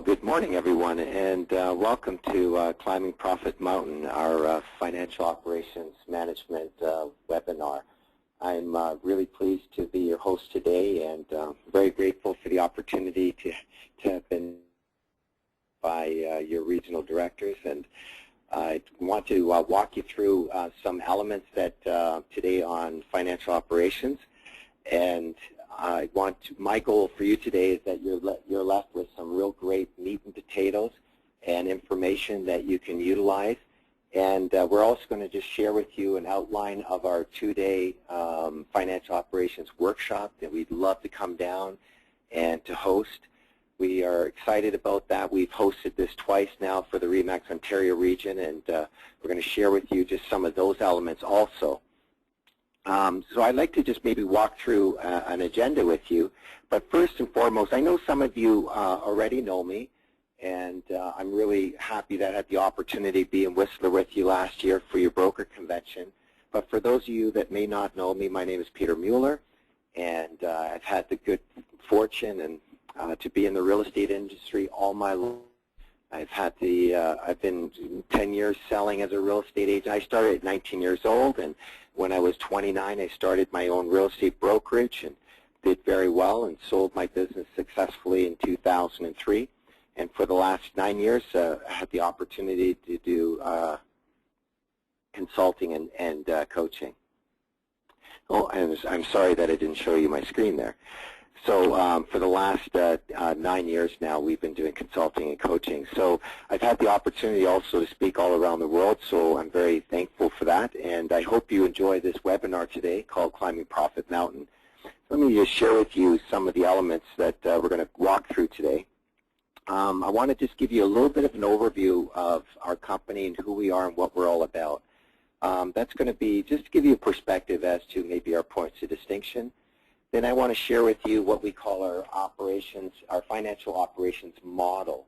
good morning, everyone, and welcome to Climbing Profit Mountain, our Financial Operations Management webinar. I'm really pleased to be your host today, and very grateful for the opportunity to have been by your regional directors. And I want to walk you through some elements that today on financial operations. And my goal for you today is that you're left with some real great meat and potatoes and information that you can utilize. And we're also going to just share with you an outline of our two-day financial operations workshop that we'd love to come down and to host. We are excited about that. We've hosted this twice now for the RE/MAX Ontario region, and we're going to share with you just some of those elements also. So I'd like to just maybe walk through an agenda with you. But first and foremost, I know some of you already know me, and I'm really happy that I had the opportunity to be in Whistler with you last year for your broker convention. But for those of you that may not know me, my name is Peter Mueller, and I've had the good fortune and to be in the real estate industry all my life. I've been 10 years selling as a real estate agent. I started at 19 years old, and when I was 29, I started my own real estate brokerage and did very well and sold my business successfully in 2003. And for the last 9 years, I had the opportunity to do consulting and coaching. Oh, and I'm sorry that I didn't show you my screen there. So for the last 9 years now, we've been doing consulting and coaching. So I've had the opportunity also to speak all around the world, so I'm very thankful for that. And I hope you enjoy this webinar today called Climbing Profit Mountain. Let me just share with you some of the elements that we're going to walk through today. I want to just give you a little bit of an overview of our company and who we are and what we're all about. That's going to be just to give you a perspective as to maybe our points of distinction. Then I want to share with you what we call our operations, our financial operations model,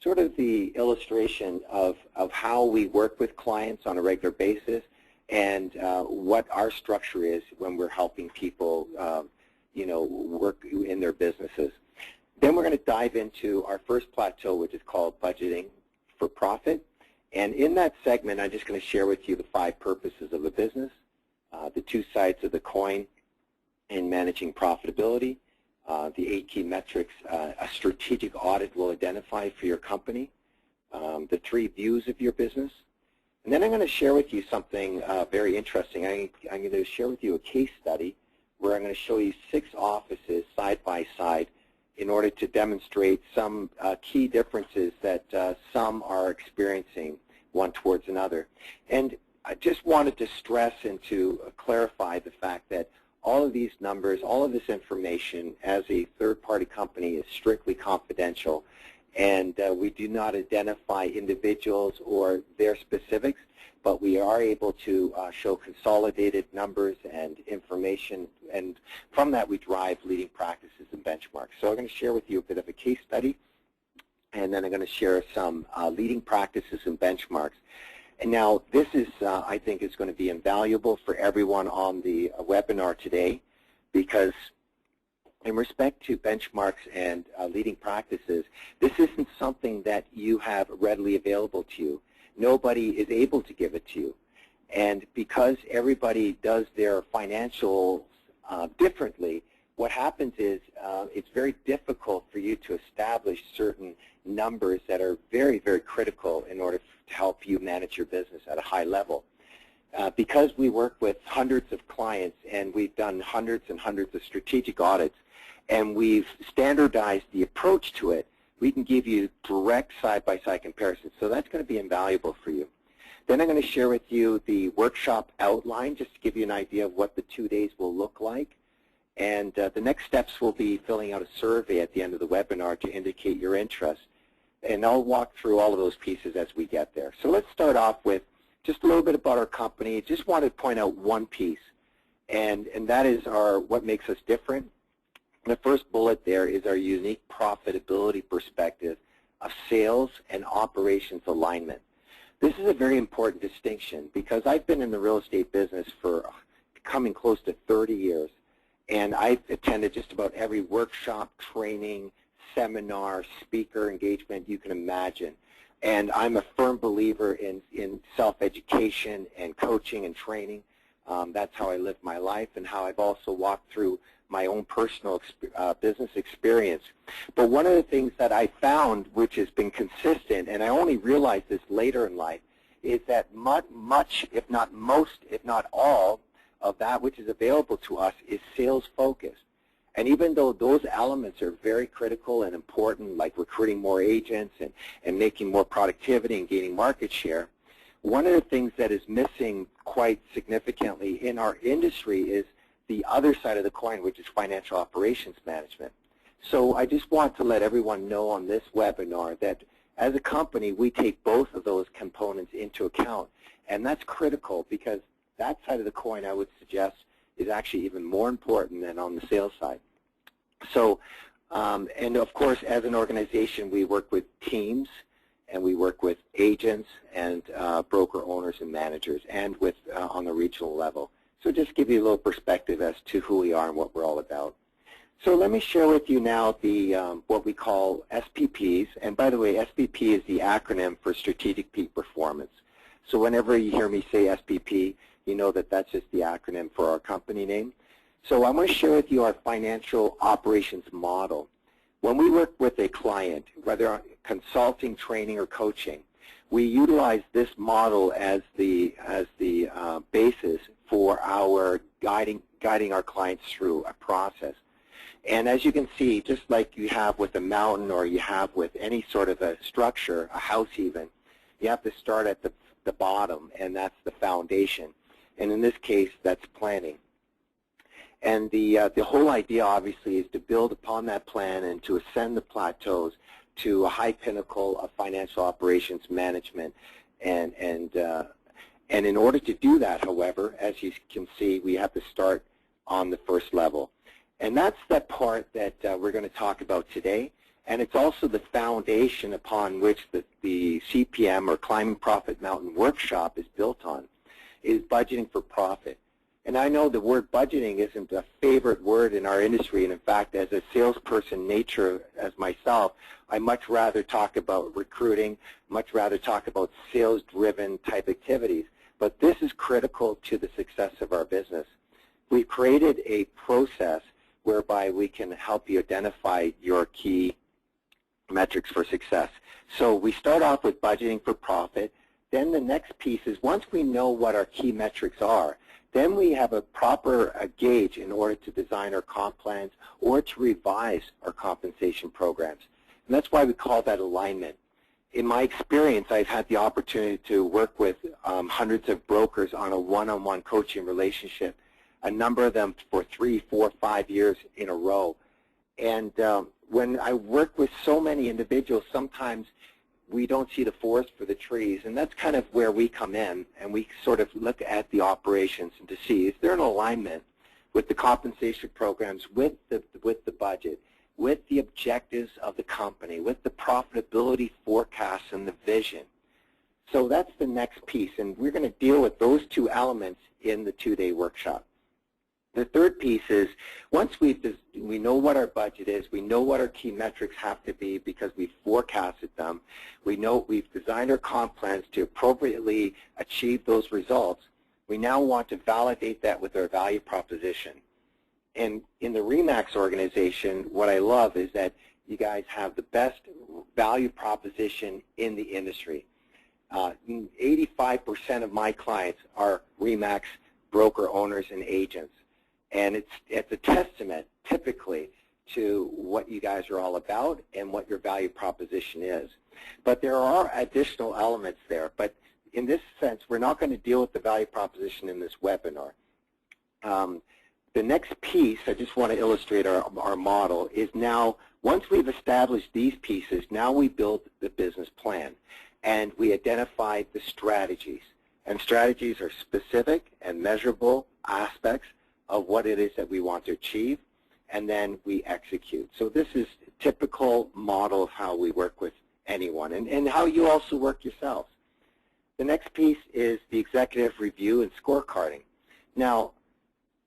sort of the illustration of how we work with clients on a regular basis and what our structure is when we're helping people, work in their businesses. Then we're going to dive into our first plateau, which is called budgeting for profit. And in that segment, I'm just going to share with you the 5 purposes of a business, the 2 sides of the coin in managing profitability, the 8 key metrics a strategic audit will identify for your company, the 3 views of your business. And then I'm going to share with you something very interesting. I'm going to share with you a case study where I'm going to show you 6 offices side by side in order to demonstrate some key differences that some are experiencing one towards another. And I just wanted to stress and to clarify the fact that all of these numbers, all of this information as a third-party company is strictly confidential, and we do not identify individuals or their specifics, but we are able to show consolidated numbers and information, and from that we derive leading practices and benchmarks. So I'm going to share with you a bit of a case study, and then I'm going to share some leading practices and benchmarks. And now this is, I think, is going to be invaluable for everyone on the webinar today, because in respect to benchmarks and leading practices, this isn't something that you have readily available to you. Nobody is able to give it to you. And because everybody does their financials differently, what happens is it's very difficult for you to establish certain numbers that are very, very critical in order to help you manage your business at a high level. Because we work with hundreds of clients and we've done hundreds and hundreds of strategic audits and we've standardized the approach to it, we can give you direct side-by-side comparisons. So that's going to be invaluable for you. Then I'm going to share with you the workshop outline just to give you an idea of what the 2 days will look like. And the next steps will be filling out a survey at the end of the webinar to indicate your interest. And I'll walk through all of those pieces as we get there. So let's start off with just a little bit about our company. Just want to point out one piece, and that is what makes us different. The first bullet there is our unique profitability perspective of sales and operations alignment. This is a very important distinction because I've been in the real estate business for coming close to 30 years, and I've attended just about every workshop, training, seminar, speaker engagement you can imagine. And I'm a firm believer in self-education and coaching and training. That's how I live my life and how I've also walked through my own personal business experience. But one of the things that I found, which has been consistent, and I only realized this later in life, is that much, if not most, if not all, of that which is available to us is sales focused. And even though those elements are very critical and important, like recruiting more agents and making more productivity and gaining market share, one of the things that is missing quite significantly in our industry is the other side of the coin, which is financial operations management. So I just want to let everyone know on this webinar that as a company, we take both of those components into account. And that's critical because that side of the coin, I would suggest, is actually even more important than on the sales side. So, and of course, as an organization, we work with teams, and we work with agents and broker owners and managers, and with on the regional level. So just give you a little perspective as to who we are and what we're all about. So let me share with you now the what we call SPPs. And by the way, SPP is the acronym for Strategic Peak Performance. So whenever you hear me say SPP, you know that that's just the acronym for our company name. So I want to share with you our financial operations model. When we work with a client, whether consulting, training, or coaching, we utilize this model as the basis for our guiding our clients through a process. And as you can see, just like you have with a mountain or you have with any sort of a structure, a house even, you have to start at the bottom, and that's the foundation. And in this case, that's planning. And the whole idea, obviously, is to build upon that plan and to ascend the plateaus to a high pinnacle of financial operations management. And in order to do that, however, as you can see, we have to start on the first level. And that's that part that we're going to talk about today. And it's also the foundation upon which the CPM, or Climbing Profit Mountain Workshop, is built on, is budgeting for profit. And I know the word budgeting isn't a favorite word in our industry, and in fact, as a salesperson nature as myself, I much rather talk about recruiting, much rather talk about sales-driven type activities. But this is critical to the success of our business. We've created a process whereby we can help you identify your key metrics for success. So we start off with budgeting for profit. Then the next piece is, once we know what our key metrics are, then we have a proper gauge in order to design our comp plans or to revise our compensation programs. And that's why we call that alignment. In my experience, I've had the opportunity to work with hundreds of brokers on a one-on-one coaching relationship, a number of them for 3, 4, 5 years in a row. And when I work with so many individuals, sometimes we don't see the forest for the trees, and that's kind of where we come in, and we sort of look at the operations and to see, is there an alignment with the compensation programs, with the budget, with the objectives of the company, with the profitability forecasts and the vision. So that's the next piece, and we're going to deal with those two elements in the 2-day workshop. The third piece is, once we know what our budget is, we know what our key metrics have to be because we've forecasted them, we know we've designed our comp plans to appropriately achieve those results, we now want to validate that with our value proposition. And in the RE/MAX organization, what I love is that you guys have the best value proposition in the industry. 85% of my clients are RE/MAX broker owners and agents. And it's a testament, typically, to what you guys are all about and what your value proposition is. But there are additional elements there. But in this sense, we're not going to deal with the value proposition in this webinar. The next piece, I just want to illustrate our model, is now, once we've established these pieces, now we build the business plan. And we identify the strategies. And strategies are specific and measurable aspects of what it is that we want to achieve, and then we execute. So this is a typical model of how we work with anyone, and how you also work yourselves. The next piece is the executive review and scorecarding. Now,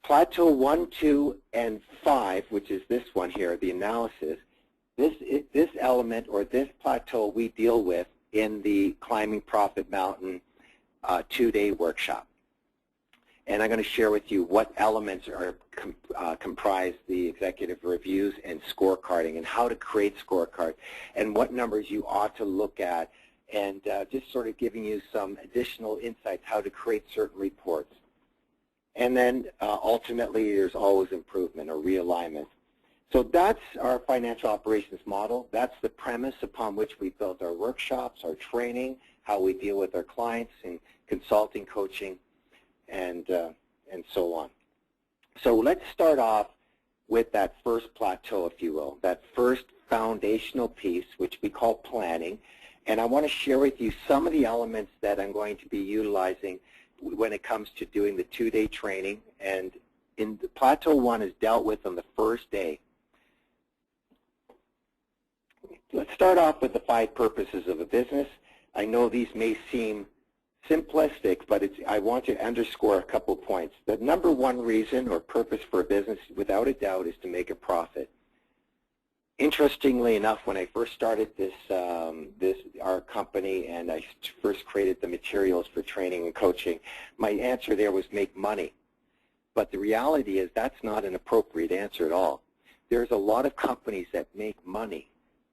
Plateau 1, 2, and 5, which is this one here, the analysis, This element or this plateau we deal with in the Climbing Profit Mountain 2-day workshop. And I'm going to share with you what elements are comprise the executive reviews and scorecarding and how to create scorecards and what numbers you ought to look at, and just sort of giving you some additional insights how to create certain reports. And then ultimately there's always improvement or realignment. So that's our financial operations model. That's the premise upon which we built our workshops, our training, how we deal with our clients in consulting, coaching, and so on. So let's start off with that first plateau, if you will, that first foundational piece, which we call planning. And I want to share with you some of the elements that I'm going to be utilizing when it comes to doing the 2-day training. And in the Plateau 1 is dealt with on the first day. Let's start off with the 5 purposes of a business. I know these may seem simplistic, but I want to underscore a couple points. The number one reason or purpose for a business, without a doubt, is to make a profit. Interestingly enough, when I first started our company and I first created the materials for training and coaching, my answer there was make money. But the reality is that's not an appropriate answer at all. There's a lot of companies that make money,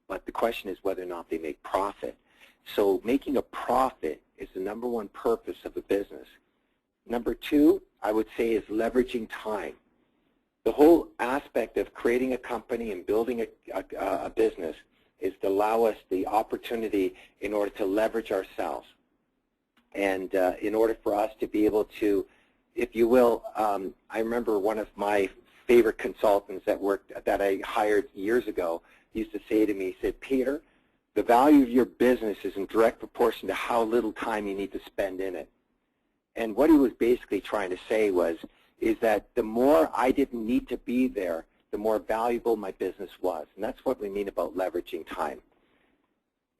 but the question is whether or not they make profit. So making a profit is the number one purpose of a business. Number 2, I would say, is leveraging time. The whole aspect of creating a company and building a business is to allow us the opportunity in order to leverage ourselves. And in order for us to be able to, if you will, I remember one of my favorite consultants that I hired years ago used to say to me, he said, Peter, the value of your business is in direct proportion to how little time you need to spend in it. And what he was basically trying to say is that the more I didn't need to be there, the more valuable my business was. And that's what we mean about leveraging time.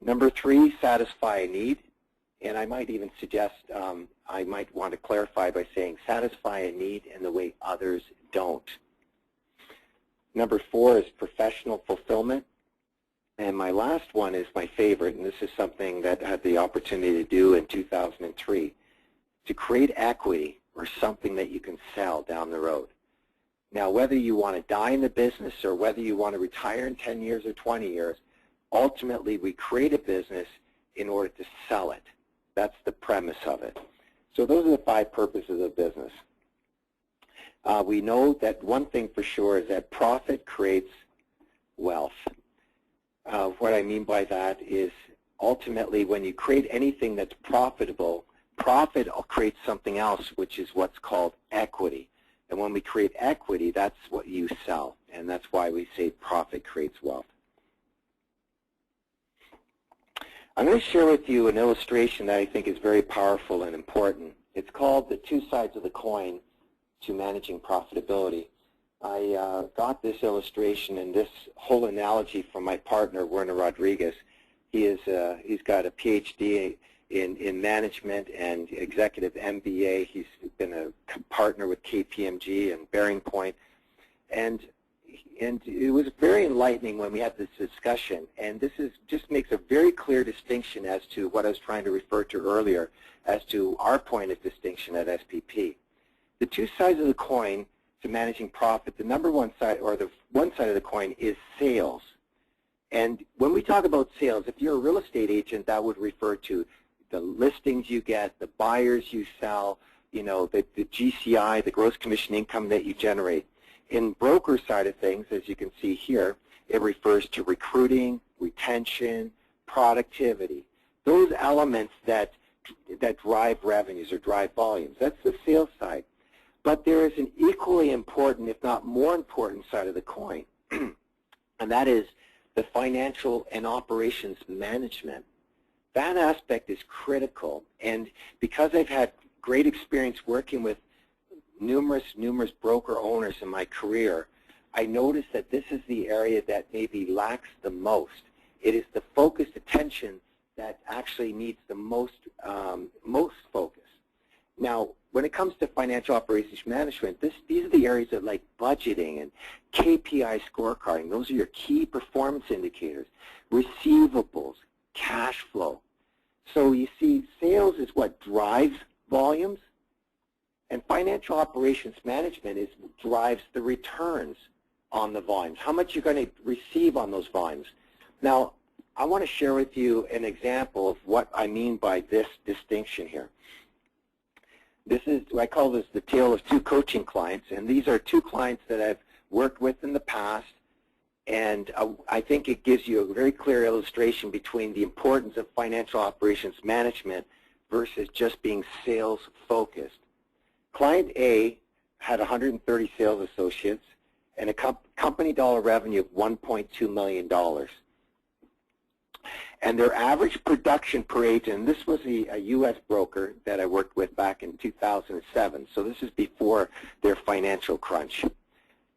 Number 3, satisfy a need. And I might even suggest, I might want to clarify by saying satisfy a need in the way others don't. Number 4 is professional fulfillment. And my last one is my favorite, and this is something that I had the opportunity to do in 2003, to create equity or something that you can sell down the road. Now, whether you want to die in the business or whether you want to retire in 10 years or 20 years, ultimately we create a business in order to sell it. That's the premise of it. So those are the 5 purposes of business. We know that one thing for sure is that profit creates wealth. What I mean by that is ultimately when you create anything that's profitable, profit creates something else, which is what's called equity. And when we create equity, that's what you sell. And that's why we say profit creates wealth. I'm going to share with you an illustration that I think is very powerful and important. It's called the 2 sides of the coin to managing profitability. I got this illustration and this whole analogy from my partner, Werner Rodriguez. He's got a PhD in management and executive MBA. He's been a partner with KPMG and Bearing Point. And it was very enlightening when we had this discussion. And this just makes a very clear distinction as to what I was trying to refer to earlier as to our point of distinction at SPP. The 2 sides of the coin to managing profit, the number one side, or the one side of the coin, is sales. And when we talk about sales, if you're a real estate agent, that would refer to the listings you get, the buyers you sell, you know, the GCI, the gross commission income that you generate. In broker side of things, as you can see here, it refers to recruiting, retention, productivity. Those elements that drive revenues or drive volumes. That's the sales side. But there is an equally important, if not more important, side of the coin, and that is the financial and operations management. That aspect is critical, and because I've had great experience working with numerous broker owners in my career, I noticed that this is the area that maybe lacks the most. It is the focused attention that actually needs the most focus. Now, when it comes to financial operations management, these are the areas of like budgeting and KPI scorecarding. Those are your key performance indicators. Receivables, cash flow. So you see, sales is what drives volumes, and financial operations management drives the returns on the volumes. How much you're going to receive on those volumes. Now, I want to share with you an example of what I mean by this distinction here. This is, I call this the tale of two coaching clients, and these are two clients that I've worked with in the past, and I think it gives you a very clear illustration between the importance of financial operations management versus just being sales focused. Client A had 130 sales associates and a company dollar revenue of $1.2 million. And their average production per agent, and this was a U.S. broker that I worked with back in 2007, so this is before their financial crunch.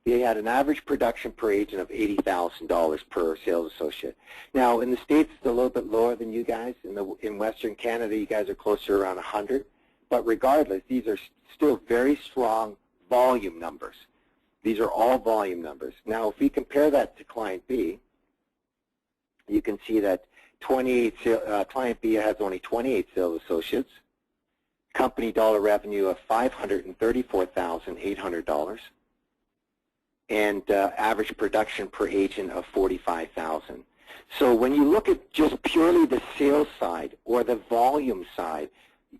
They had an average production per agent of $80,000 per sales associate. Now, in the States, it's a little bit lower than you guys. In Western Canada, you guys are closer around 100. But regardless, these are still very strong volume numbers. These are all volume numbers. Now, if we compare that to Client B, you can see that Client B has only 28 sales associates, company dollar revenue of $534,800, and average production per agent of $45,000. So when you look at just purely the sales side or the volume side,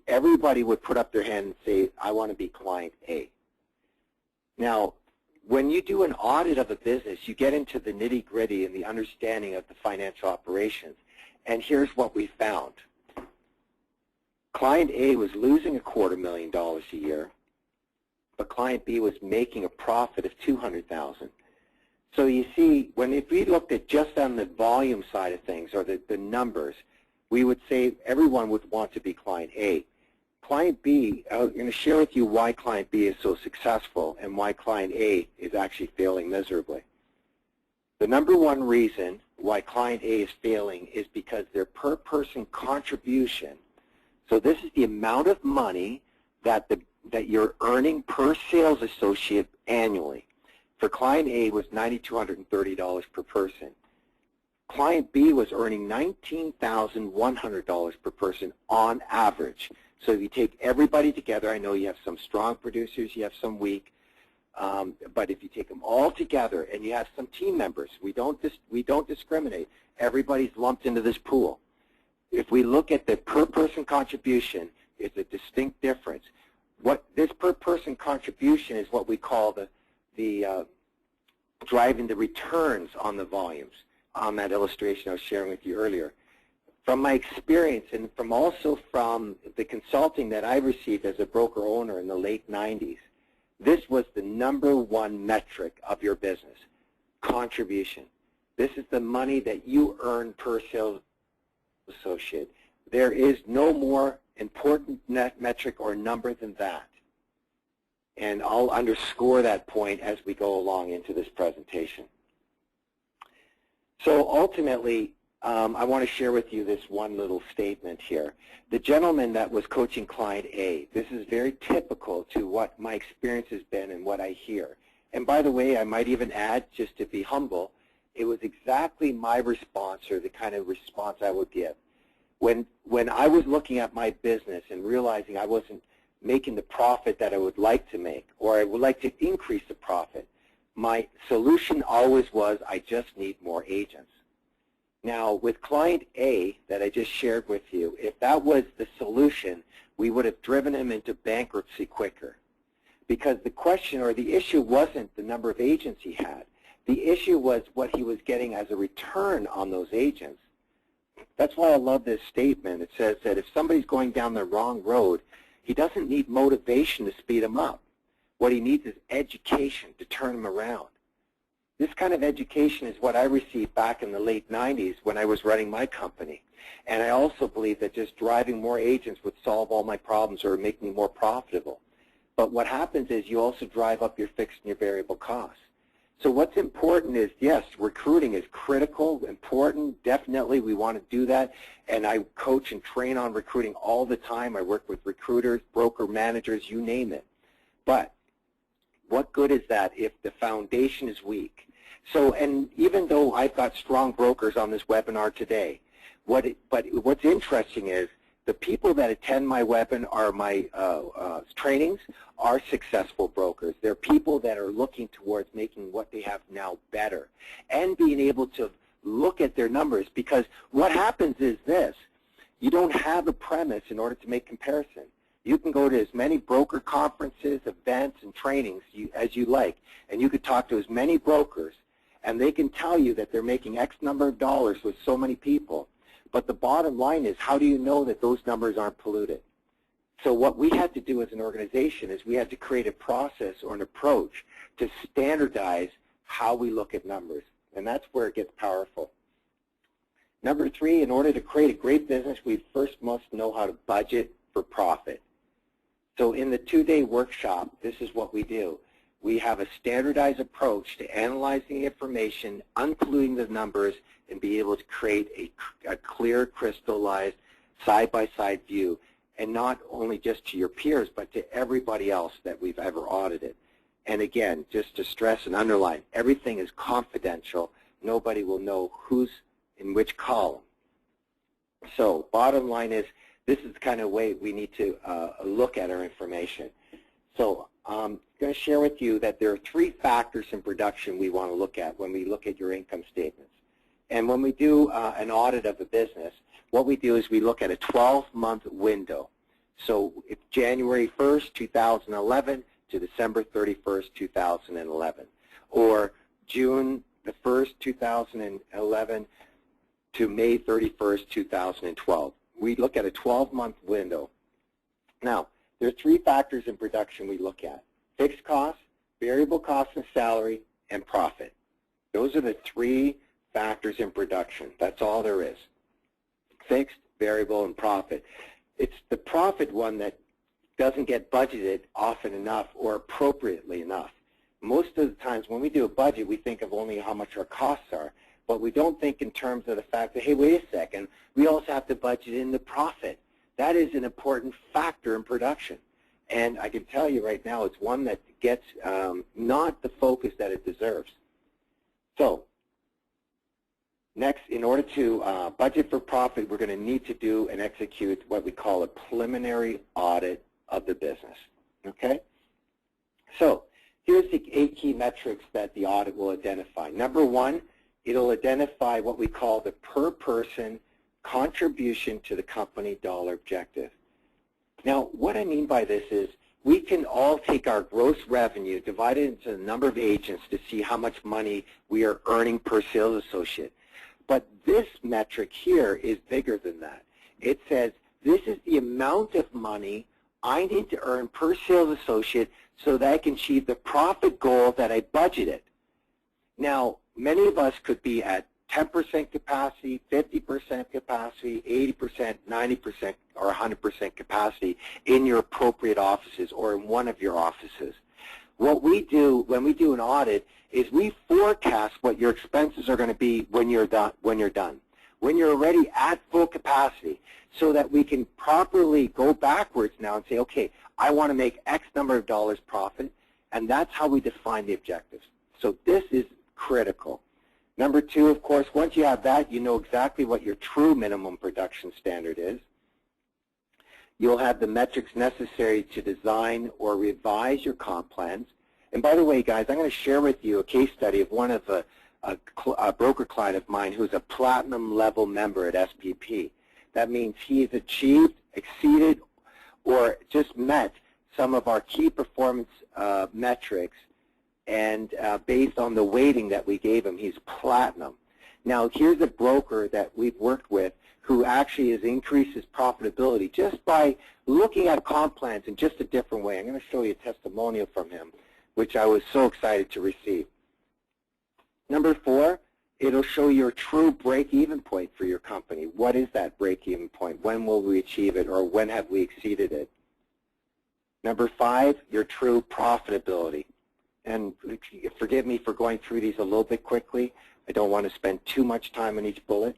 everybody would put up their hand and say, I want to be Client A. Now, when you do an audit of a business, you get into the nitty-gritty and the understanding of the financial operations. And here's what we found. Client A was losing $250,000 a year, but Client B was making a profit of $200,000. So you see, if we looked at just on the volume side of things or the numbers, we would say everyone would want to be Client A. Client B, I'm going to share with you why Client B is so successful and why Client A is actually failing miserably. The number one reason why Client A is failing is because their per person contribution, so this is the amount of money that you're earning per sales associate annually. For Client A was $9,230 per person. Client B was earning $19,100 per person on average. So if you take everybody together, I know you have some strong producers, you have some weak, but if you take them all together and you have some team members, we don't discriminate. Everybody's lumped into this pool. If we look at the per person contribution, it's a distinct difference. What this per person contribution is what we call the driving the returns on the volumes on that illustration I was sharing with you earlier. From my experience and from the consulting that I received as a broker owner in the late 90s, this was the number one metric of your business, contribution. This is the money that you earn per sales associate. There is no more important net metric or number than that. And I'll underscore that point as we go along into this presentation. So ultimately, I want to share with you this one little statement here. The gentleman that was coaching Client A, this is very typical to what my experience has been and what I hear. And by the way, I might even add, just to be humble, it was exactly my response or the kind of response I would give. When I was looking at my business and realizing I wasn't making the profit that I would like to make, or I would like to increase the profit, my solution always was, I just need more agents. Now, with Client A that I just shared with you, if that was the solution, we would have driven him into bankruptcy quicker. Because the question or the issue wasn't the number of agents he had. The issue was what he was getting as a return on those agents. That's why I love this statement. It says that if somebody's going down the wrong road, he doesn't need motivation to speed him up. What he needs is education to turn him around. This kind of education is what I received back in the late 90s when I was running my company. And I also believe that just driving more agents would solve all my problems or make me more profitable. But what happens is you also drive up your fixed and your variable costs. So what's important is, yes, recruiting is critical, important, definitely we want to do that, and I coach and train on recruiting all the time. I work with recruiters, broker managers, you name it. But what good is that if the foundation is weak? So, and even though I've got strong brokers on this webinar today, but what's interesting is the people that attend my webinar, or my trainings, are successful brokers. They're people that are looking towards making what they have now better and being able to look at their numbers, because what happens is this: you don't have a premise in order to make comparison. You can go to as many broker conferences, events, and trainings as you like, and you could talk to as many brokers, and they can tell you that they're making X number of dollars with so many people. But the bottom line is, how do you know that those numbers aren't polluted? So what we had to do as an organization is we had to create a process or an approach to standardize how we look at numbers, and that's where it gets powerful. Number 3, in order to create a great business, we first must know how to budget for profit. So in the 2-day workshop, this is what we do. We have a standardized approach to analyzing the information, unpolluting the numbers, and be able to create a clear, crystallized, side-by-side view, and not only just to your peers, but to everybody else that we've ever audited. And again, just to stress and underline, everything is confidential. Nobody will know who's in which column. So bottom line is, this is the kind of way we need to look at our information. So I'm going to share with you that there are 3 factors in production we want to look at when we look at your income statements. And when we do an audit of a business, what we do is we look at a 12-month window. So it's January 1st, 2011 to December 31st, 2011, or June the 1st, 2011 to May 31st, 2012. We look at a 12-month window. Now, there are 3 factors in production we look at: fixed costs, variable costs and salary, and profit. Those are the 3 factors in production. That's all there is: fixed, variable, and profit. It's the profit one that doesn't get budgeted often enough or appropriately enough. Most of the times when we do a budget, we think of only how much our costs are, but we don't think in terms of the fact that, hey, wait a second, we also have to budget in the profit. That is an important factor in production. And I can tell you right now, it's one that gets not the focus that it deserves. So next, in order to budget for profit, we're going to need to do and execute what we call a preliminary audit of the business. Okay? So here's the 8 key metrics that the audit will identify. Number 1, it'll identify what we call the per person contribution to the company dollar objective. Now, what I mean by this is we can all take our gross revenue, divide it into the number of agents to see how much money we are earning per sales associate. But this metric here is bigger than that. It says this is the amount of money I need to earn per sales associate so that I can achieve the profit goal that I budgeted. Now, many of us could be at 10% capacity, 50% capacity, 80%, 90%, or 100% capacity in your appropriate offices or in one of your offices. What we do when we do an audit is we forecast what your expenses are going to be when you're done, when you're already at full capacity, so that we can properly go backwards now and say, okay, I want to make X number of dollars profit, and that's how we define the objectives. So this is critical. Number 2, of course, once you have that, you know exactly what your true minimum production standard is. You'll have the metrics necessary to design or revise your comp plans. And by the way, guys, I'm going to share with you a case study of one of a broker client of mine who's a platinum level member at SPP. That means he has achieved, exceeded, or just met some of our key performance metrics, and based on the weighting that we gave him, he's platinum. Now, here's a broker that we've worked with who actually has increased his profitability just by looking at comp plans in just a different way. I'm going to show you a testimonial from him, which I was so excited to receive. Number 4, it'll show your true break-even point for your company. What is that break-even point? When will we achieve it, or when have we exceeded it? Number 5, your true profitability. and forgive me for going through these a little bit quickly. I don't want to spend too much time on each bullet.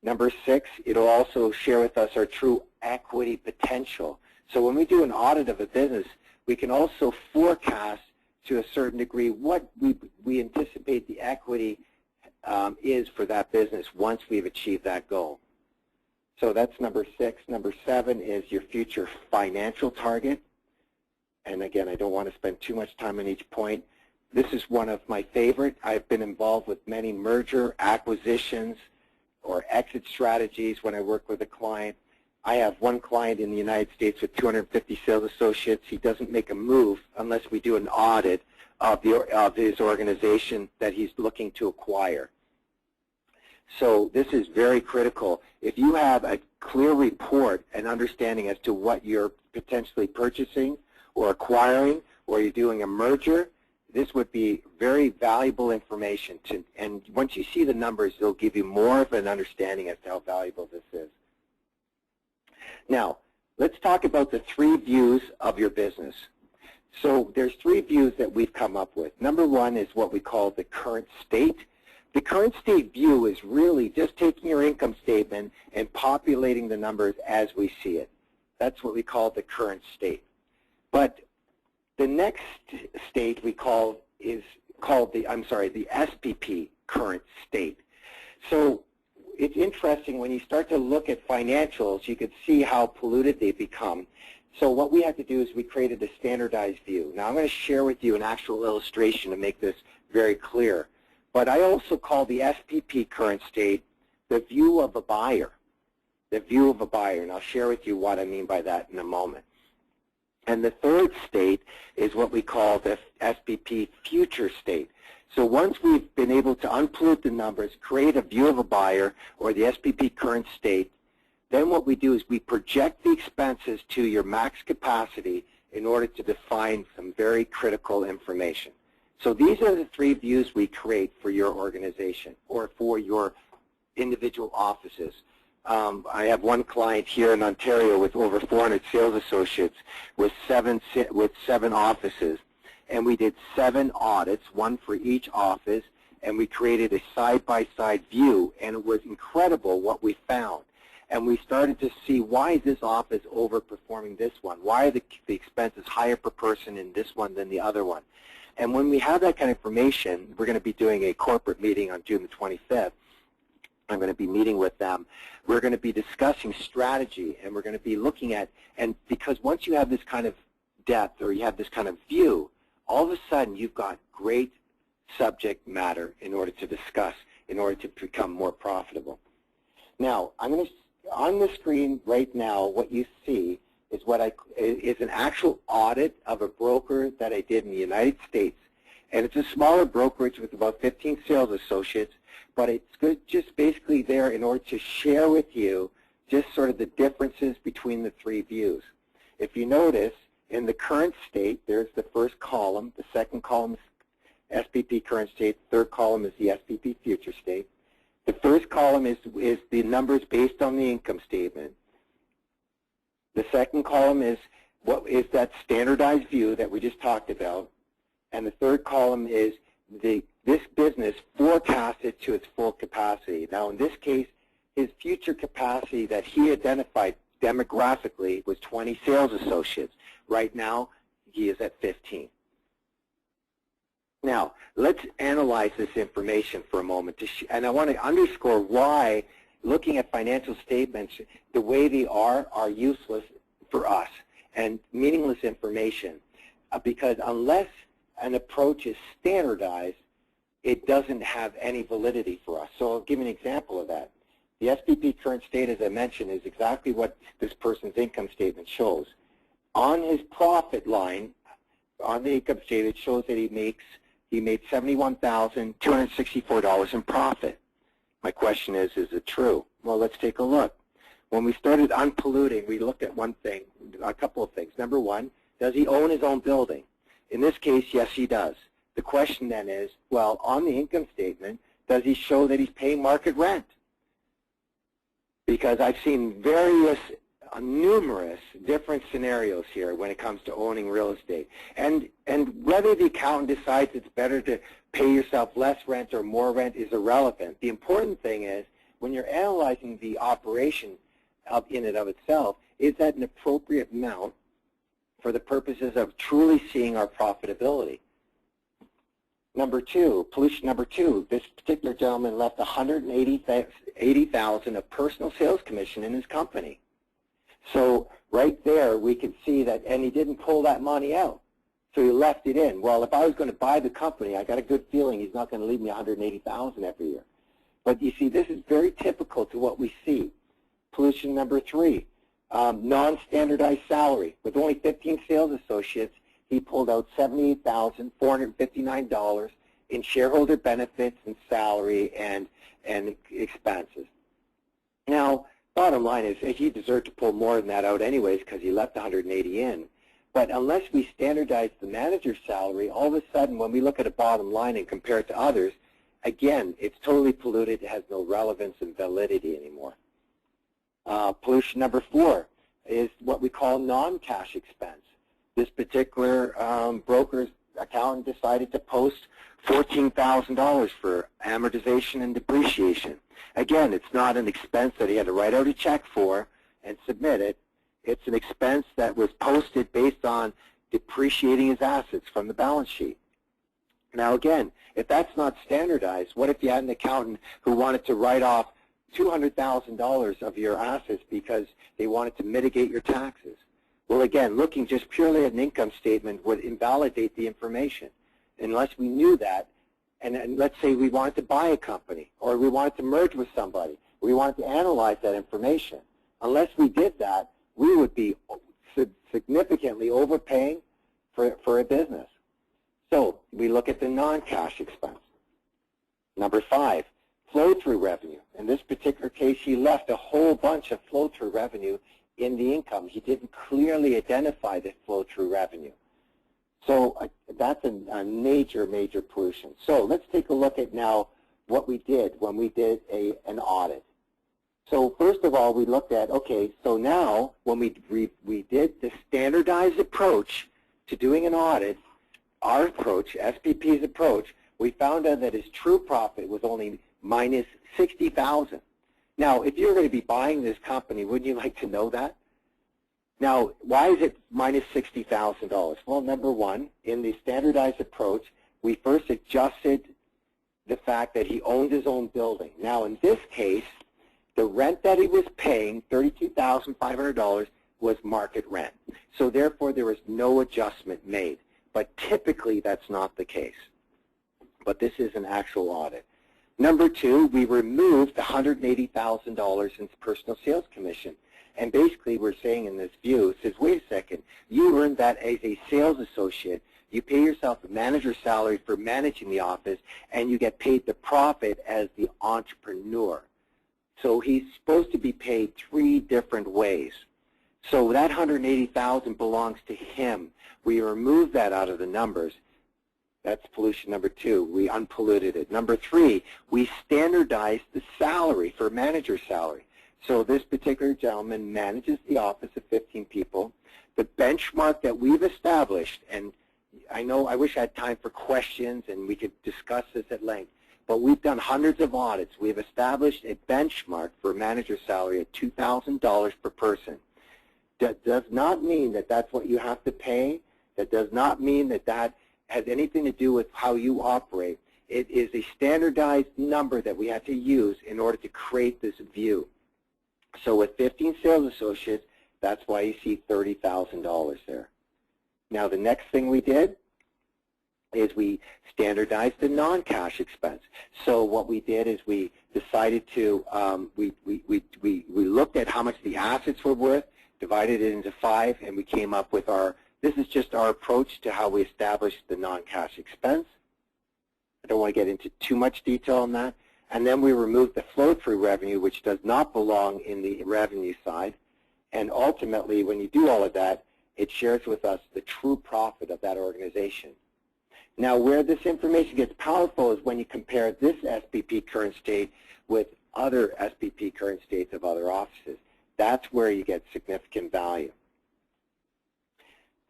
Number 6, it'll also share with us our true equity potential. So when we do an audit of a business, we can also forecast to a certain degree what we anticipate the equity is for that business once we've achieved that goal. So that's number 6. Number 7 is your future financial target. And again, I don't want to spend too much time on each point. This is one of my favorite. I've been involved with many merger, acquisitions, or exit strategies when I work with a client. I have one client in the United States with 250 sales associates. He doesn't make a move unless we do an audit of his organization that he's looking to acquire. So this is very critical. If you have a clear report and understanding as to what you're potentially purchasing or acquiring, or you're doing a merger, this would be very valuable information. And once you see the numbers, it'll give you more of an understanding as to how valuable this is. Now, let's talk about the 3 views of your business. So there's 3 views that we've come up with. Number 1 is what we call the current state. The current state view is really just taking your income statement and populating the numbers as we see it. That's what we call the current state. But the next state we call is called the SPP, current state. So it's interesting when you start to look at financials, you could see how polluted they become. So what we had to do is we created a standardized view. Now I'm going to share with you an actual illustration to make this very clear. But I also call the SPP current state the view of a buyer. The view of a buyer, and I'll share with you what I mean by that in a moment. And the third state is what we call the SPP future state. So once we've been able to unpollute the numbers, create a view of a buyer, or the SPP current state, then what we do is we project the expenses to your max capacity in order to define some very critical information. So these are the 3 views we create for your organization or for your individual offices. I have one client here in Ontario with over 400 sales associates with 7 offices, and we did 7 audits, 1 for each office, and we created a side-by-side view, and it was incredible what we found. And we started to see, why is this office overperforming this one? Why are the expenses higher per person in this one than the other one? And when we have that kind of information, we're going to be doing a corporate meeting on June the 25th. I'm going to be meeting with them. We're going to be discussing strategy, and we're going to be looking at, and because once you have this kind of depth or you have this kind of view, all of a sudden you've got great subject matter in order to discuss, in order to become more profitable. Now, I'm going to, on the screen right now, what you see is is an actual audit of a broker that I did in the United States. And it's a smaller brokerage with about 15 sales associates, but it's good just basically there in order to share with you just sort of the differences between the 3 views. If you notice, in the current state, there's the first column. The second column is SPP current state. The third column is the SPP future state. The first column is the numbers based on the income statement. The second column is what is that standardized view that we just talked about. And the third column is this business forecasted to its full capacity. Now, in this case, his future capacity that he identified demographically was 20 sales associates. Right now, he is at 15. Now, let's analyze this information for a moment. And I want to underscore why looking at financial statements, the way they are useless for us and meaningless information. Because unless an approach is standardized, it doesn't have any validity for us. So I'll give you an example of that. The SPP current state, as I mentioned, is exactly what this person's income statement shows. On his profit line, on the income statement, it shows that he made $71,264 in profit. My question is it true? Well, let's take a look. When we started unpolluting, we looked at a couple of things. Number 1, does he own his own building? In this case, yes, he does. The question then is, well, on the income statement, does he show that he's paying market rent? Because I've seen various numerous different scenarios here when it comes to owning real estate. And whether the accountant decides it's better to pay yourself less rent or more rent is irrelevant. The important thing is when you're analyzing the operation in and of itself, is that an appropriate amount for the purposes of truly seeing our profitability? Number two, pollution number two, this particular gentleman left $180,000 of personal sales commission in his company. So right there we can see that, and he didn't pull that money out. So he left it in. Well, if I was going to buy the company, I got a good feeling he's not going to leave me $180,000 every year. But you see, this is very typical to what we see. Pollution number three, non-standardized salary. With only 15 sales associates, he pulled out $78,459 in shareholder benefits and salary and expenses. Now, bottom line is he deserved to pull more than that out anyways because he left 180 in. But unless we standardize the manager's salary, all of a sudden when we look at a bottom line and compare it to others, again, it's totally polluted. It has no relevance and validity anymore. Pollution number four is what we call non-cash expense. This particular broker's accountant decided to post $14,000 for amortization and depreciation. Again, it's not an expense that he had to write out a check for and submit it. It's an expense that was posted based on depreciating his assets from the balance sheet. Now again, if that's not standardized, what if you had an accountant who wanted to write off $200,000 of your assets because they wanted to mitigate your taxes? Well, again, looking just purely at an income statement would invalidate the information. Unless we knew that, and let's say we wanted to buy a company or we wanted to merge with somebody, we wanted to analyze that information. Unless we did that, we would be significantly overpaying for a business. So we look at the non-cash expense. Number five, flow-through revenue. In this particular case, he left a whole bunch of flow-through revenue in the income. He didn't clearly identify the flow-through revenue. So that's a major, major pollution. So let's take a look at now what we did when we did an audit. So first of all, we looked at, okay, so now when we did the standardized approach to doing an audit, our approach, SPP's approach, we found out that his true profit was only minus $60,000. Now, if you're going to be buying this company, wouldn't you like to know that? Now, why is it minus $60,000? Well, number one, in the standardized approach, we first adjusted the fact that he owned his own building. Now, in this case, the rent that he was paying, $32,500, was market rent. So therefore, there was no adjustment made. But typically, that's not the case. But this is an actual audit. Number two, we removed the $180,000 in personal sales commission. And basically, we're saying in this view, it says, wait a second, you earned that as a sales associate. You pay yourself a manager's salary for managing the office, and you get paid the profit as the entrepreneur. So he's supposed to be paid three different ways. So that $180,000 belongs to him. We removed that out of the numbers. That's pollution number two. We unpolluted it. Number three, we standardized the salary for manager's salary. So this particular gentleman manages the office of 15 people. The benchmark that we've established, and I wish I had time for questions and we could discuss this at length, but we've done hundreds of audits. We've established a benchmark for a manager's salary at $2,000 per person. That does not mean that that's what you have to pay. That does not mean that that has anything to do with how you operate. It is a standardized number that we had to use in order to create this view. So with 15 sales associates, that's why you see $30,000 there. Now the next thing we did is we standardized the non-cash expense. So what we did is we decided to, we looked at how much the assets were worth, divided it into 5, and we came up with this is just our approach to how we established the non-cash expense. I don't want to get into too much detail on that. And then we removed the flow-through revenue, which does not belong in the revenue side. And ultimately, when you do all of that, it shares with us the true profit of that organization. Now, where this information gets powerful is when you compare this SPP current state with other SPP current states of other offices. That's where you get significant value.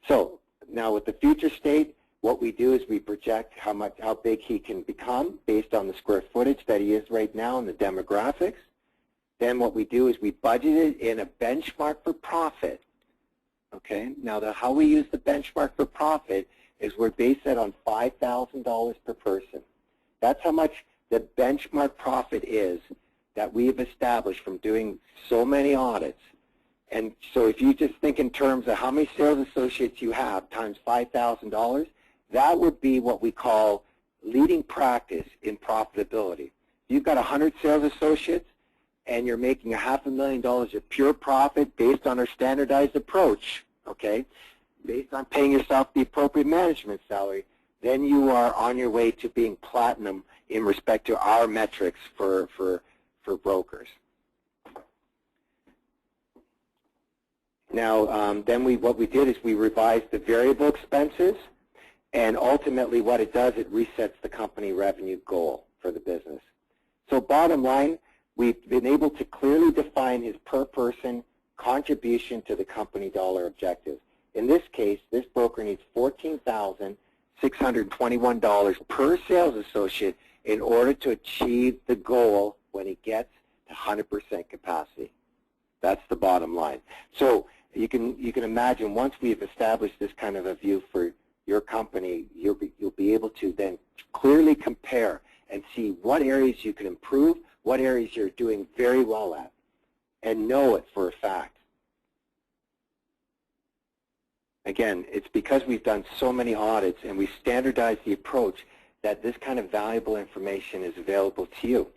So now with the future state, what we do is we project how big he can become based on the square footage that he is right now and the demographics. Then what we do is we budget it in a benchmark for profit. Okay, now how we use the benchmark for profit is we're based that on $5,000 per person. That's how much the benchmark profit is that we have established from doing so many audits. And so if you just think in terms of how many sales associates you have times $5,000, that would be what we call leading practice in profitability. If you've got 100 sales associates and you're making $500,000 of pure profit based on our standardized approach, okay, based on paying yourself the appropriate management salary, then you are on your way to being platinum in respect to our metrics for brokers. Now, then what we did is we revised the variable expenses, and ultimately what it does, it resets the company revenue goal for the business. So bottom line, we've been able to clearly define his per person contribution to the company dollar objective. In this case, this broker needs $14,621 per sales associate in order to achieve the goal when he gets to 100% capacity. That's the bottom line. So you can imagine once we've established this kind of a view for your company, you'll be able to then clearly compare and see what areas you can improve, what areas you're doing very well at, and know it for a fact. Again, it's because we've done so many audits and we standardized the approach that this kind of valuable information is available to you.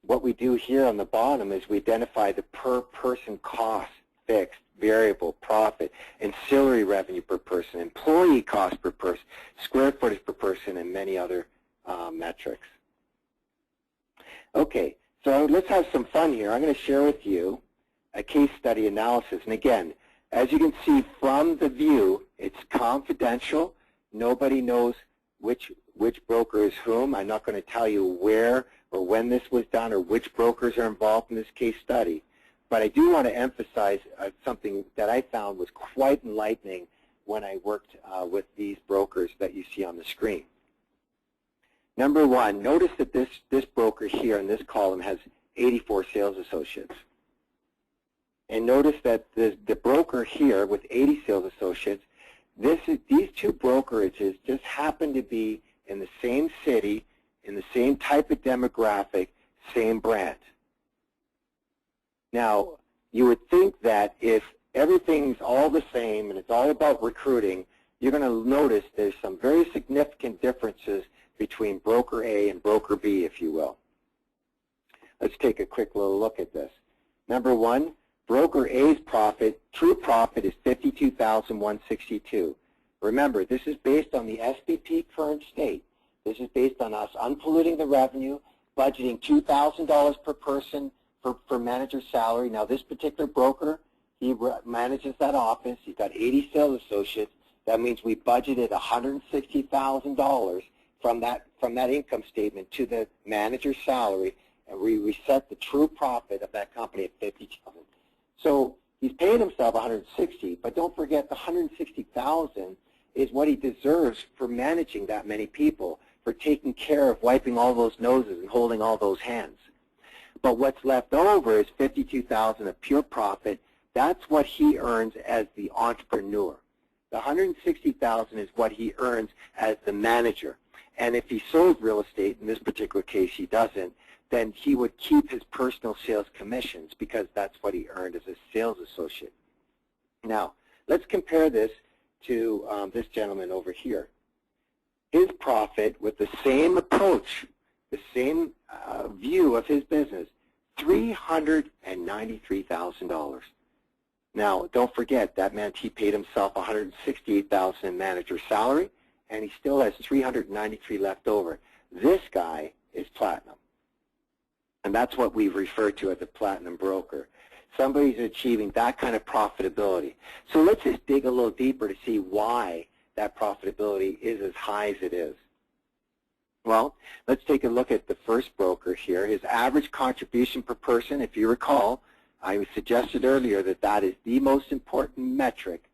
What we do here on the bottom is we identify the per person cost, fixed, variable, profit, ancillary revenue per person, employee cost per person, square footage per person, and many other metrics. Okay, so let's have some fun here. I'm going to share with you a case study analysis. And again, as you can see from the view, it's confidential. Nobody knows which broker is whom. I'm not going to tell you where or when this was done or which brokers are involved in this case study. But I do want to emphasize something that I found was quite enlightening when I worked with these brokers that you see on the screen. Number one, notice that this broker here in this column has 84 sales associates. And notice that the broker here with 80 sales associates, these two brokerages just happen to be in the same city, in the same type of demographic, same brand. Now, you would think that if everything's all the same and it's all about recruiting, you're going to notice there's some very significant differences between broker A and broker B, if you will. Let's take a quick little look at this. Number one, broker A's profit, true profit, is $52,162. Remember, this is based on the SBP current state. This is based on us unpolluting the revenue, budgeting $2,000 per person for manager salary. Now, this particular broker, he manages that office. He's got 80 sales associates. That means we budgeted $160,000 from that income statement to the manager's salary, and we reset the true profit of that company at $50,000. So he's paying himself $160,000, but don't forget the $160,000 is what he deserves for managing that many people, for taking care of wiping all those noses and holding all those hands. But what's left over is $52,000 of pure profit. That's what he earns as the entrepreneur. The $160,000 is what he earns as the manager. And if he sold real estate, in this particular case he doesn't, then he would keep his personal sales commissions because that's what he earned as a sales associate. Now, let's compare this to this gentleman over here. His profit with the same approach, the same view of his business, $393,000. Now, don't forget, that meant he paid himself $168,000 in manager salary, and he still has $393,000 left over. This guy is platinum. And that's what we refer to as a platinum broker. Somebody's achieving that kind of profitability. So let's just dig a little deeper to see why that profitability is as high as it is. Well, let's take a look at the first broker here. His average contribution per person, if you recall, I suggested earlier that that is the most important metric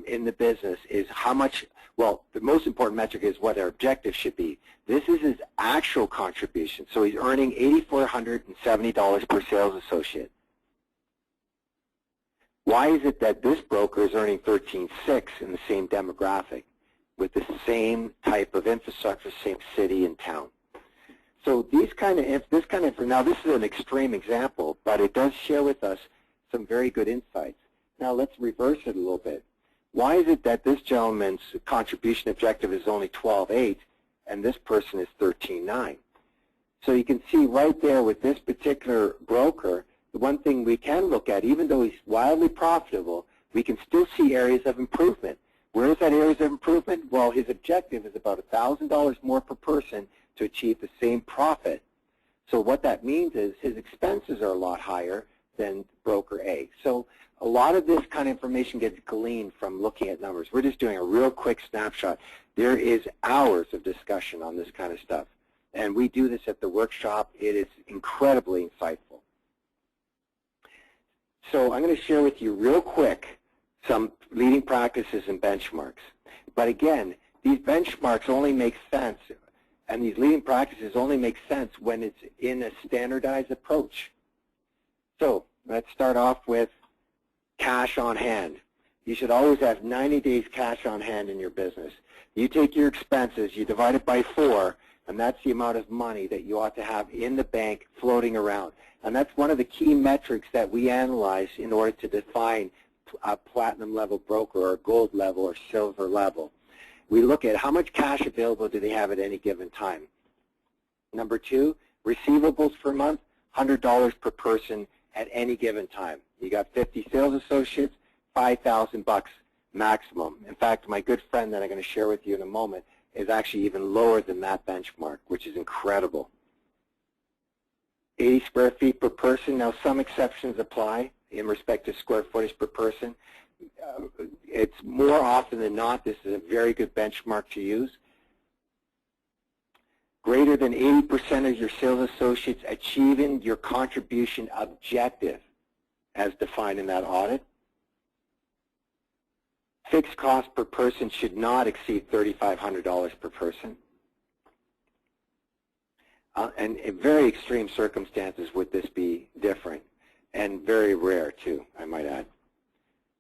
in the business, is how much, well, the most important metric is what our objective should be. This is his actual contribution. So he's earning $8,470 per sales associate. Why is it that this broker is earning $13,600 in the same demographic with the same type of infrastructure, same city and town? So this kind of, now this is an extreme example, but it does share with us some very good insights. Now let's reverse it a little bit. Why is it that this gentleman's contribution objective is only $12,800 and this person is $13,900? So you can see right there with this particular broker, the one thing we can look at, even though he's wildly profitable, we can still see areas of improvement. Where is that areas of improvement? Well, his objective is about $1,000 more per person to achieve the same profit. So what that means is his expenses are a lot higher than broker A. So a lot of this kind of information gets gleaned from looking at numbers. We're just doing a real quick snapshot. There is hours of discussion on this kind of stuff. And we do this at the workshop. It is incredibly insightful. So I'm going to share with you real quick some leading practices and benchmarks. But again, these benchmarks only make sense, and these leading practices only make sense when it's in a standardized approach. So let's start off with cash on hand. You should always have 90 days cash on hand in your business. You take your expenses, you divide it by 4, and that's the amount of money that you ought to have in the bank floating around. And that's one of the key metrics that we analyze in order to define a platinum level broker or a gold level or silver level. We look at how much cash available do they have at any given time. Number 2, receivables per month, $100 per person at any given time. You got 50 sales associates, $5,000 maximum. In fact, my good friend that I'm going to share with you in a moment is actually even lower than that benchmark, which is incredible. 80 square feet per person. Now, some exceptions apply in respect to square footage per person. It's more often than not, this is a very good benchmark to use. Greater than 80% of your sales associates achieving your contribution objective as defined in that audit. Fixed cost per person should not exceed $3,500 per person. And in very extreme circumstances would this be different, and very rare too, I might add.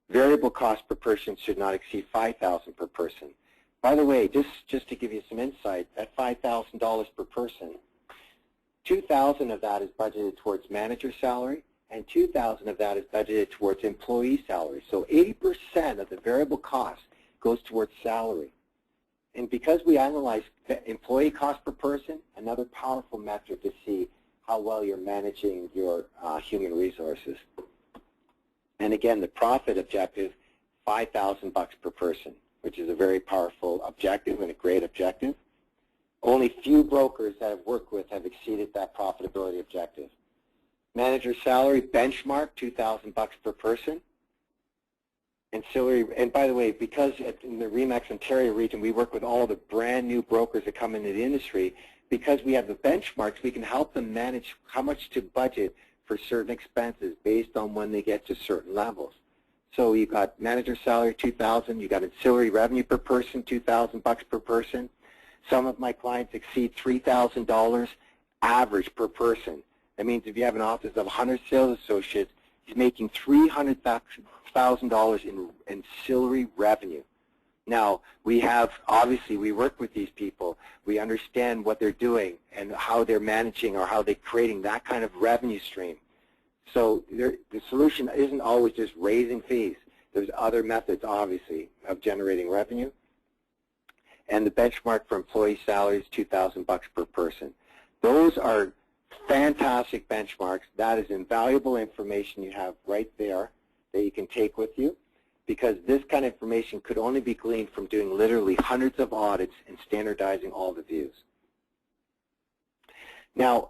Variable cost per person should not exceed $5,000 per person. By the way, just to give you some insight, at $5,000 per person, $2,000 of that is budgeted towards manager salary, and $2,000 of that is budgeted towards employee salary. So 80% of the variable cost goes towards salary. And because we analyze employee cost per person, another powerful metric to see how well you're managing your human resources. And again, the profit objective, $5,000 per person, which is a very powerful objective and a great objective. Only few brokers that I've worked with have exceeded that profitability objective. Manager salary benchmark, $2,000 per person. Ancillary, and by the way, because in the RE/MAX Ontario region, we work with all the brand new brokers that come into the industry, because we have the benchmarks, we can help them manage how much to budget for certain expenses based on when they get to certain levels. So you've got manager salary, $2,000. You've got ancillary revenue per person, $2,000 per person. Some of my clients exceed $3,000 average per person. That means if you have an office of 100 sales associates, he's making $300,000 in ancillary revenue. Now, obviously we work with these people. We understand what they're doing and how they're managing or how they're creating that kind of revenue stream. So the solution isn't always just raising fees. There's other methods, obviously, of generating revenue. And the benchmark for employee salary is $2,000 per person. Those are fantastic benchmarks. That is invaluable information you have right there that you can take with you, because this kind of information could only be gleaned from doing literally hundreds of audits and standardizing all the views. Now,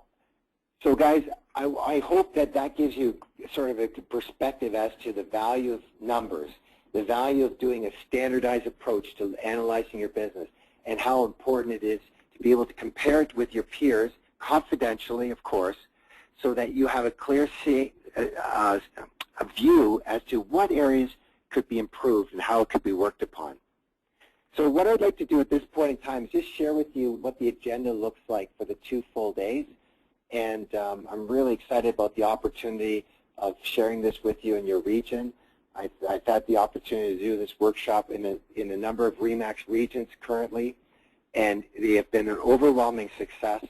so guys, I hope that that gives you sort of a perspective as to the value of numbers, the value of doing a standardized approach to analyzing your business, and how important it is to be able to compare it with your peers, confidentially, of course, so that you have a clear a view as to what areas could be improved and how it could be worked upon. So what I'd like to do at this point in time is just share with you what the agenda looks like for the 2 full days. And I'm really excited about the opportunity of sharing this with you in your region. I've had the opportunity to do this workshop in a number of RE/MAX regions currently, and they have been an overwhelming success.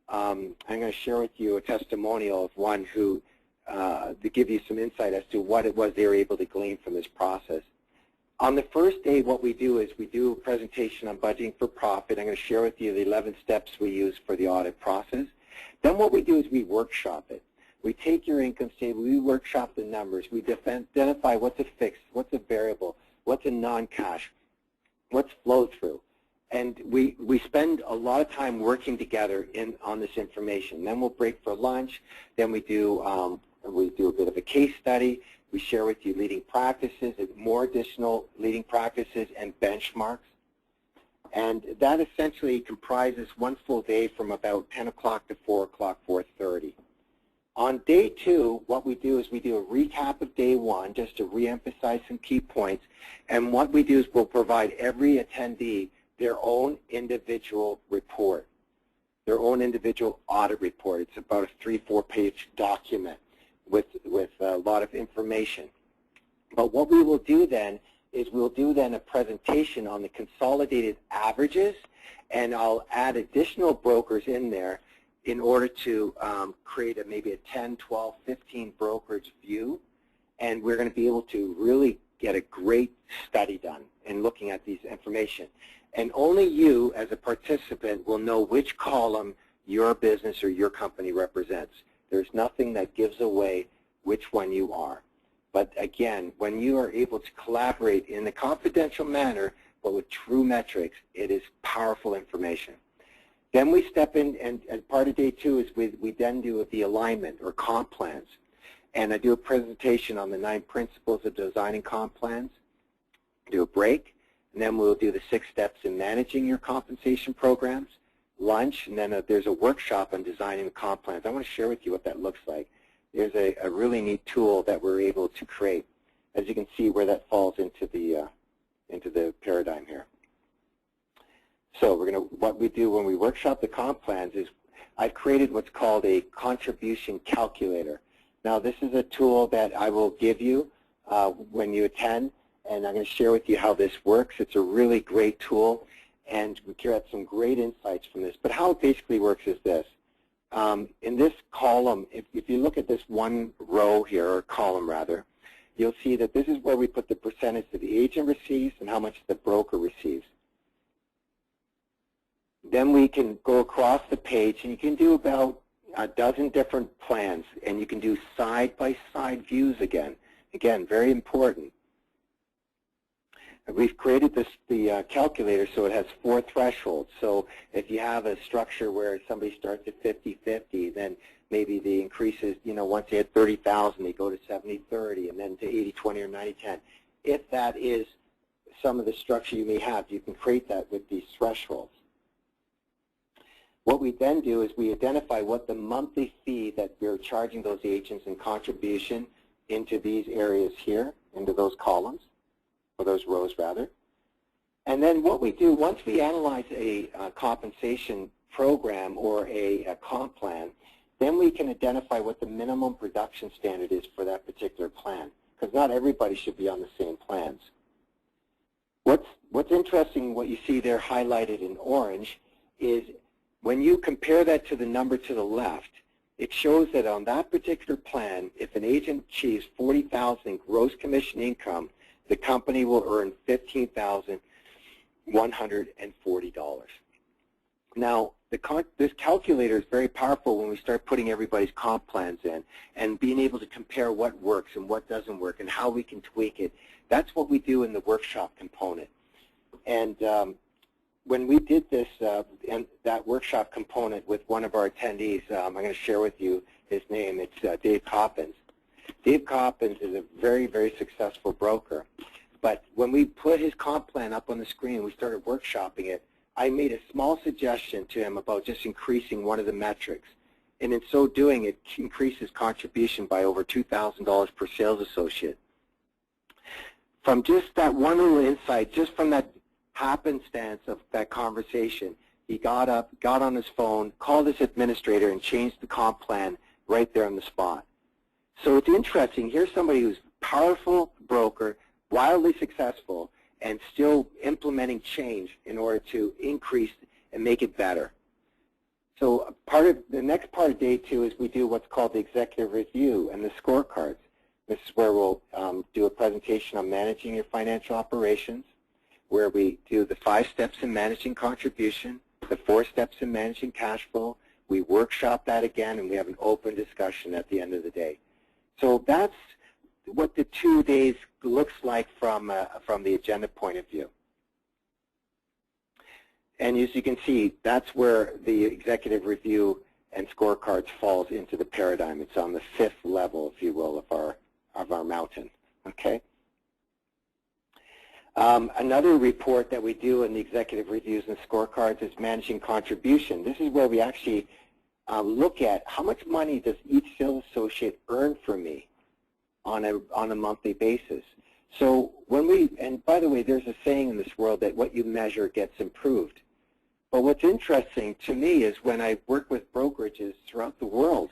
I'm going to share with you a testimonial of one who, to give you some insight as to what it was they were able to glean from this process. On the first day, what we do is we do a presentation on budgeting for profit. I'm going to share with you the 11 steps we use for the audit process. Then what we do is we workshop it. We take your income statement, we workshop the numbers, we identify what's a fixed, what's a variable, what's a non-cash, what's flow-through. And we spend a lot of time working together on this information. Then we'll break for lunch. Then we do a bit of a case study. We share with you leading practices, more additional leading practices, and benchmarks. And that essentially comprises 1 full day from about 10 o'clock to 4 o'clock, 4:30. On day 2, what we do is we do a recap of day 1 just to reemphasize some key points. And what we do is we'll provide every attendee their own individual report, their own individual audit report. It's about a 3-4 page document with a lot of information. But what we will do then is we'll do then a presentation on the consolidated averages, and I'll add additional brokers in there in order to create maybe a 10, 12, 15 brokerage view. And we're going to be able to really get a great study done in looking at these information. And only you as a participant will know which column your business or your company represents. There's nothing that gives away which one you are. But again, when you are able to collaborate in a confidential manner, but with true metrics, it is powerful information. Then we step in, and part of day 2 is we then do the alignment or comp plans. And I do a presentation on the 9 principles of designing comp plans, do a break, and then we'll do the 6 steps in managing your compensation programs, lunch, and then there's a workshop on designing the comp plans. I want to share with you what that looks like. There's a really neat tool that we're able to create. As you can see where that falls into the paradigm here. So what we do when we workshop the comp plans is I've created what's called a contribution calculator. Now this is a tool that I will give you when you attend, and I'm going to share with you how this works. It's a really great tool, and we get some great insights from this. But how it basically works is this. In this column, if you look at this one row here, or column rather, you'll see that this is where we put the percentage that the agent receives and how much the broker receives. Then we can go across the page, and you can do about a dozen different plans, and you can do side-by-side views again. Again, very important. We've created the calculator so it has 4 thresholds. So if you have a structure where somebody starts at 50-50, then maybe the increases, once they hit 30,000, they go to 70-30, and then to 80-20 or 90-10. If that is some of the structure you may have, you can create that with these thresholds. What we then do is we identify what the monthly fee that we're charging those agents in contribution into these areas here, into those columns, or those rows rather. And then what we do, once we analyze a compensation program or a comp plan, then we can identify what the minimum production standard is for that particular plan, because not everybody should be on the same plans. What's interesting, what you see there highlighted in orange, is when you compare that to the number to the left, it shows that on that particular plan, if an agent achieves $40,000 in gross commission income, the company will earn $15,140. Now, this calculator is very powerful when we start putting everybody's comp plans in and being able to compare what works and what doesn't work and how we can tweak it. That's what we do in the workshop component. And when we did this, and that workshop component with one of our attendees, I'm going to share with you his name. It's Dave Coppins. Dave Coppins is a very, very successful broker. But when we put his comp plan up on the screen, we started workshopping it, I made a small suggestion to him about just increasing one of the metrics. And in so doing, it increases contribution by over $2,000 per sales associate. From just that one little insight, just from that happenstance of that conversation, he got up, got on his phone, called his administrator, and changed the comp plan right there on the spot. So it's interesting. Here's somebody who's a powerful broker, wildly successful, and still implementing change in order to increase and make it better. So the next part of day 2 is we do what's called the executive review and the scorecards. This is where we'll do a presentation on managing your financial operations, where we do the 5 steps in managing contribution, the 4 steps in managing cash flow. We workshop that again, and we have an open discussion at the end of the day. So that's what the 2 days looks like from the agenda point of view. And as you can see, that's where the executive review and scorecards falls into the paradigm. It's on the 5th level, if you will, of our mountain. Okay. Another report that we do in the executive reviews and scorecards is managing contribution. This is where we actually look at how much money does each sales associate earn for me on a monthly basis. So and by the way, there's a saying in this world that what you measure gets improved. But what's interesting to me is when I work with brokerages throughout the world,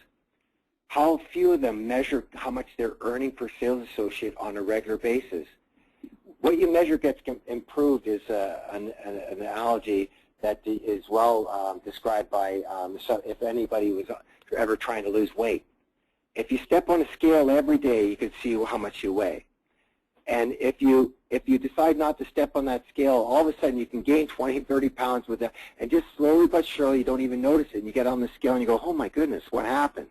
how few of them measure how much they're earning per sales associate on a regular basis. What you measure gets improved is an analogy that is well described by if anybody was ever trying to lose weight. If you step on a scale every day, you can see how much you weigh. And if you decide not to step on that scale, all of a sudden you can gain 20, 30 pounds with that, and just slowly but surely you don't even notice it. And you get on the scale and you go, oh my goodness, what happened?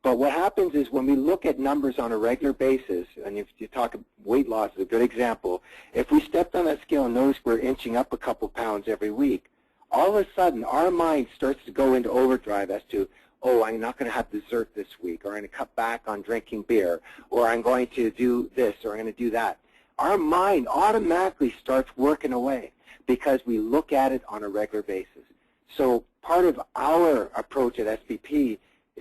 But what happens is when we look at numbers on a regular basis, and if you talk weight loss is a good example, if we stepped on that scale and notice we're inching up a couple pounds every week, all of a sudden our mind starts to go into overdrive as to, oh, I'm not going to have dessert this week, or I'm going to cut back on drinking beer, or I'm going to do this, or I'm going to do that. Our mind automatically starts working away because we look at it on a regular basis. So part of our approach at SVP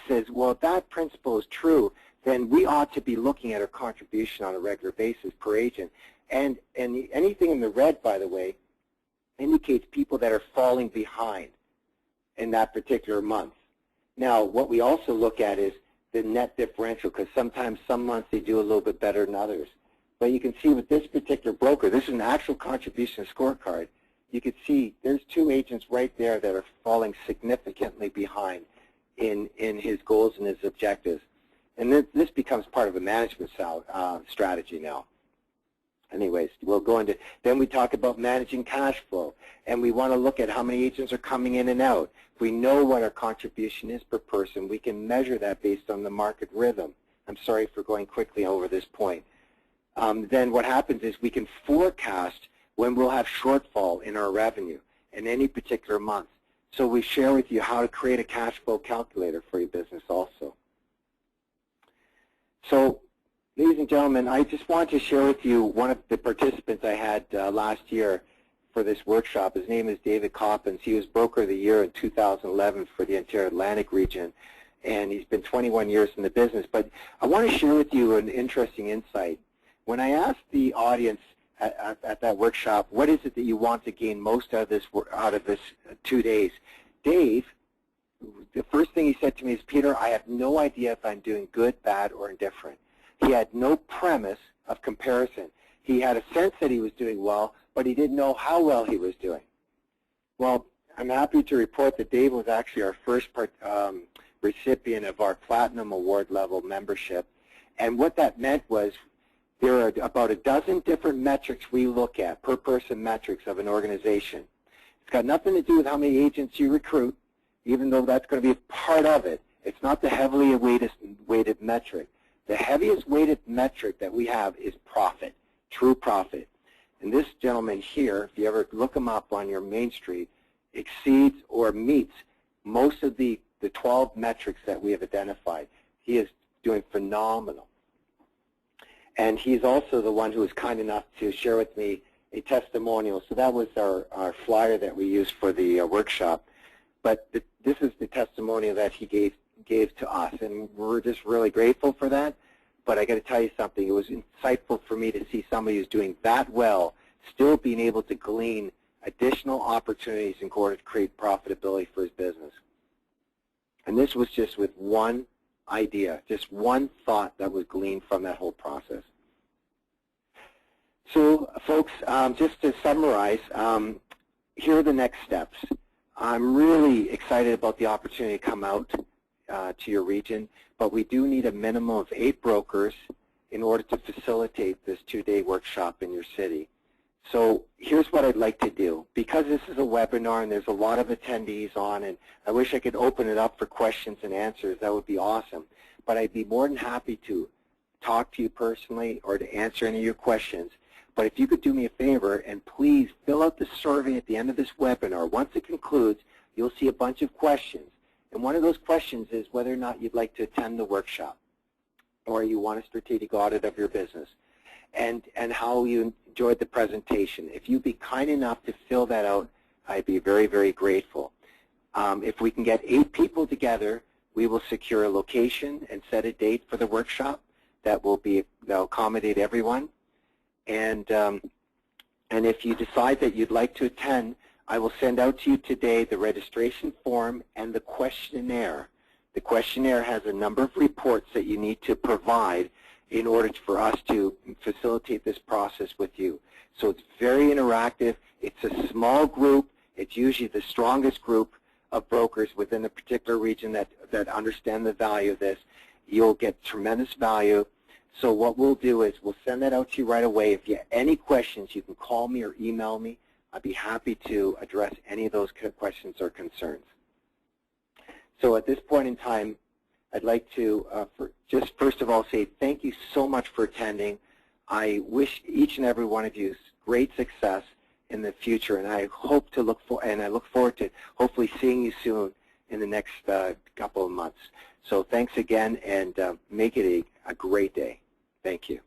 says, well, if that principle is true, then we ought to be looking at our contribution on a regular basis per agent. And anything in the red, by the way, indicates people that are falling behind in that particular month. Now, what we also look at is the net differential, because sometimes some months they do a little bit better than others. But you can see with this particular broker, this is an actual contribution scorecard. You can see there's 2 agents right there that are falling significantly behind in his goals and his objectives. And this becomes part of a management strategy now. Anyways, we'll go into, then we talk about managing cash flow, and we want to look at how many agents are coming in and out. If we know what our contribution is per person, we can measure that based on the market rhythm. I'm sorry for going quickly over this point. Then what happens is we can forecast when we'll have shortfall in our revenue in any particular month. So we share with you how to create a cash flow calculator for your business also. So, ladies and gentlemen, I just want to share with you one of the participants I had last year for this workshop. His name is David Coppins. He was Broker of the Year in 2011 for the Ontario Atlantic region, and he's been 21 years in the business. But I want to share with you an interesting insight. When I asked the audience at that workshop, what is it that you want to gain most out of this 2 days, Dave, the first thing he said to me is, Peter, I have no idea if I'm doing good, bad, or indifferent. He had no premise of comparison. He had a sense that he was doing well, but he didn't know how well he was doing. Well, I'm happy to report that Dave was actually our first recipient of our Platinum Award level membership. And what that meant was there are about a dozen different metrics we look at, per person metrics of an organization. It's got nothing to do with how many agents you recruit, even though that's going to be a part of it. It's not the heavily weighted metric. The heaviest weighted metric that we have is profit, true profit. And this gentleman here, if you ever look him up on your Main Street, exceeds or meets most of the 12 metrics that we have identified. He is doing phenomenal. And he's also the one who was kind enough to share with me a testimonial. So that was our flyer that we used for the workshop. But this is the testimonial. testimonial that he gave to us, and we're just really grateful for that. But I got to tell you something, it was insightful for me to see somebody who's doing that well still being able to glean additional opportunities in order to create profitability for his business. And this was just with one idea, just one thought that was gleaned from that whole process. So, folks, just to summarize, here are the next steps. I'm really excited about the opportunity to come out to your region, but we do need a minimum of 8 brokers in order to facilitate this 2-day workshop in your city. So here's what I'd like to do. Because this is a webinar and there's a lot of attendees on, and I wish I could open it up for questions and answers, that would be awesome. But I'd be more than happy to talk to you personally or to answer any of your questions. But if you could do me a favor and please fill out the survey at the end of this webinar. Once it concludes, you'll see a bunch of questions. And one of those questions is whether or not you'd like to attend the workshop or you want a strategic audit of your business, and how you enjoyed the presentation. If you'd be kind enough to fill that out, I'd be very, very grateful. If we can get 8 people together, we will secure a location and set a date for the workshop that will accommodate everyone. And if you decide that you'd like to attend, I will send out to you today the registration form and the questionnaire. The questionnaire has a number of reports that you need to provide in order for us to facilitate this process with you. So it's very interactive. It's a small group. It's usually the strongest group of brokers within a particular region that understand the value of this. You'll get tremendous value. So what we'll do is we'll send that out to you right away. If you have any questions, you can call me or email me. I'd be happy to address any of those questions or concerns. So at this point in time, I'd like to just first of all say thank you so much for attending. I wish each and every one of you great success in the future, and I look forward to hopefully seeing you soon in the next couple of months. So thanks again, and make it a great day. Thank you.